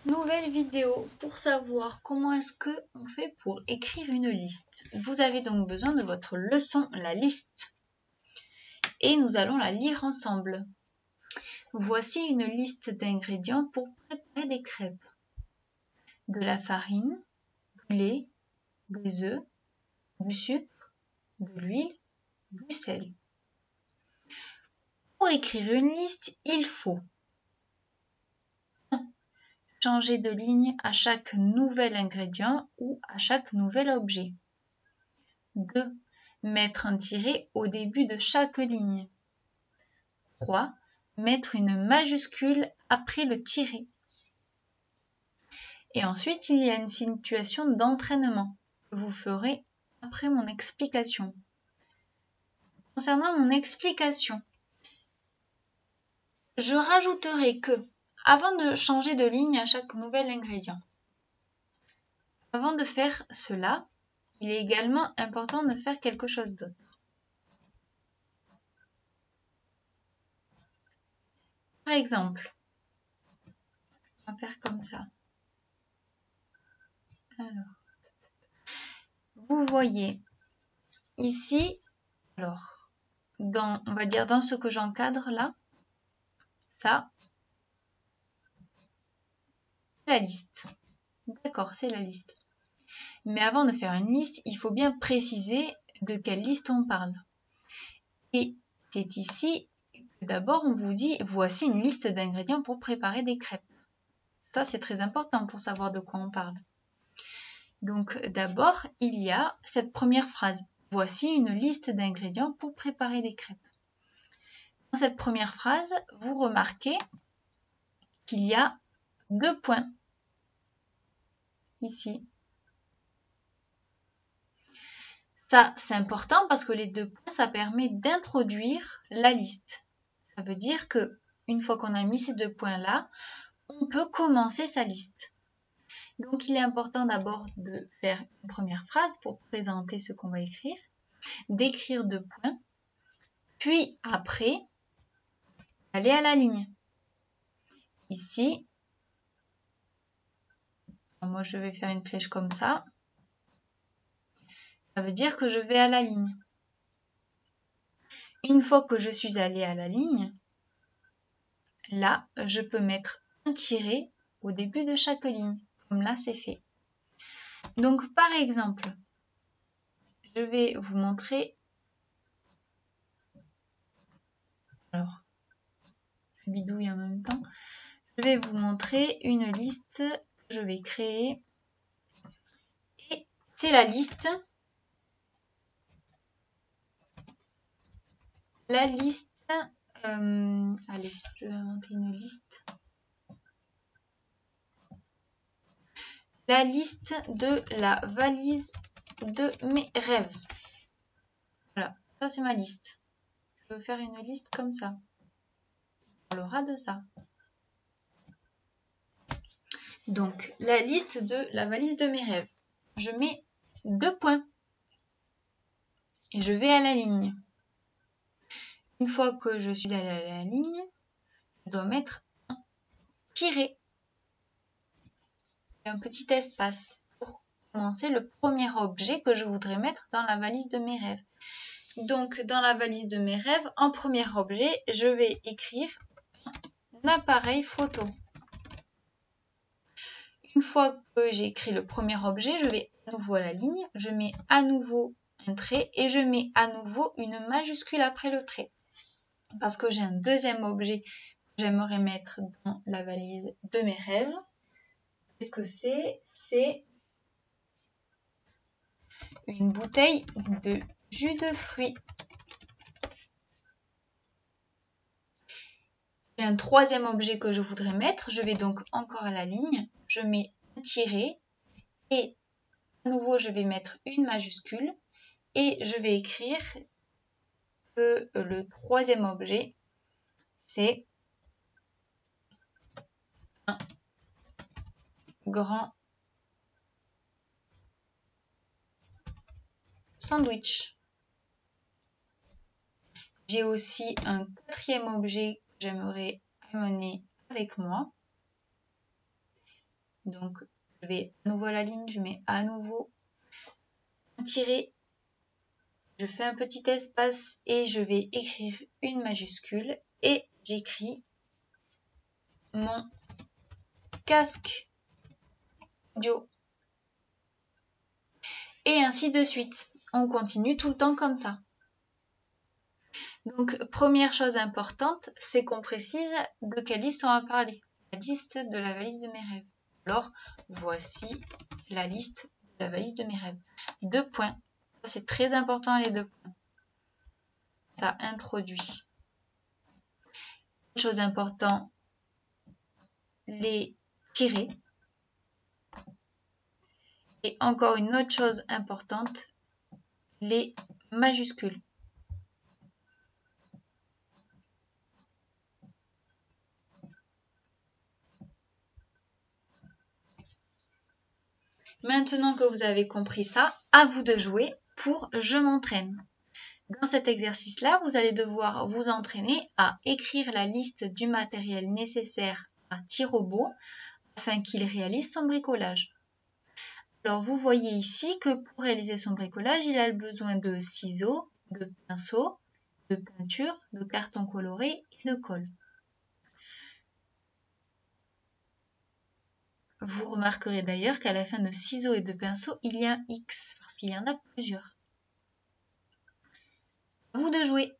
Nouvelle vidéo pour savoir comment est-ce qu'on fait pour écrire une liste. Vous avez donc besoin de votre leçon, la liste. Et nous allons la lire ensemble. Voici une liste d'ingrédients pour préparer des crêpes. De la farine, du lait, des œufs, du sucre, de l'huile, du sel. Pour écrire une liste, il faut changer de ligne à chaque nouvel ingrédient ou à chaque nouvel objet. 2. Mettre un tiret au début de chaque ligne. 3. Mettre une majuscule après le tiret. Et ensuite, il y a une situation d'entraînement que vous ferez après mon explication. Concernant mon explication, je rajouterai que, avant de changer de ligne à chaque nouvel ingrédient, avant de faire cela, il est également important de faire quelque chose d'autre. Par exemple, on va faire comme ça. Alors, vous voyez ici, alors, on va dire dans ce que j'encadre là, ça, c'est la liste. D'accord, c'est la liste. Mais avant de faire une liste, il faut bien préciser de quelle liste on parle. Et c'est ici que d'abord on vous dit, voici une liste d'ingrédients pour préparer des crêpes. Ça, c'est très important pour savoir de quoi on parle. Donc d'abord, il y a cette première phrase. Voici une liste d'ingrédients pour préparer des crêpes. Dans cette première phrase, vous remarquez qu'il y a 2 points. Ici. Ça, c'est important parce que les 2 points, ça permet d'introduire la liste. Ça veut dire que une fois qu'on a mis ces 2 points-là, on peut commencer sa liste. Donc, il est important d'abord de faire une première phrase pour présenter ce qu'on va écrire, d'écrire 2 points, puis après, aller à la ligne. Ici, moi je vais faire une flèche comme ça. Ça veut dire que je vais à la ligne. Une fois que je suis allée à la ligne, là, je peux mettre un tiret au début de chaque ligne. Comme là, c'est fait. Donc, par exemple, je vais vous montrer. Alors, je bidouille en même temps. Je vais vous montrer une liste que je vais créer. Et c'est la liste. La liste. Allez, je vais inventer une liste. La liste de la valise de mes rêves. Voilà, ça c'est ma liste. Je veux faire une liste comme ça. On parlera de ça. Donc, la liste de la valise de mes rêves. Je mets 2 points. Et je vais à la ligne. Une fois que je suis allée à la ligne, je dois mettre un tiret. Et un petit espace pour commencer le premier objet que je voudrais mettre dans la valise de mes rêves. Donc, dans la valise de mes rêves, en premier objet, je vais écrire un appareil photo. Une fois que j'ai écrit le premier objet, je vais à nouveau à la ligne, je mets à nouveau un trait et je mets à nouveau une majuscule après le trait. Parce que j'ai un deuxième objet que j'aimerais mettre dans la valise de mes rêves. Qu'est-ce que c'est? C'est une bouteille de jus de fruits. J'ai un troisième objet que je voudrais mettre. Je vais donc encore à la ligne. Je mets un tiret et à nouveau je vais mettre une majuscule et je vais écrire que le troisième objet c'est un grand sandwich. J'ai aussi un quatrième objet que j'aimerais amener avec moi. Donc, je vais à nouveau à la ligne, je mets à nouveau un tiret, je fais un petit espace et je vais écrire une majuscule et j'écris mon casque audio. Et ainsi de suite. On continue tout le temps comme ça. Donc, première chose importante, c'est qu'on précise de quelle liste on va parler. La liste de la valise de mes rêves. Alors, voici la liste de la valise de mes rêves. 2 points. Ça, c'est très important, les 2 points. Ça introduit. Une chose importante, les tirets. Et encore une autre chose importante, les majuscules. Maintenant que vous avez compris ça, à vous de jouer pour je m'entraîne. Dans cet exercice-là, vous allez devoir vous entraîner à écrire la liste du matériel nécessaire à Thierobot afin qu'il réalise son bricolage. Alors, vous voyez ici que pour réaliser son bricolage, il a besoin de ciseaux, de pinceaux, de peinture, de carton coloré et de colle. Vous remarquerez d'ailleurs qu'à la fin de ciseaux et de pinceaux, il y a un X parce qu'il y en a plusieurs. À vous de jouer!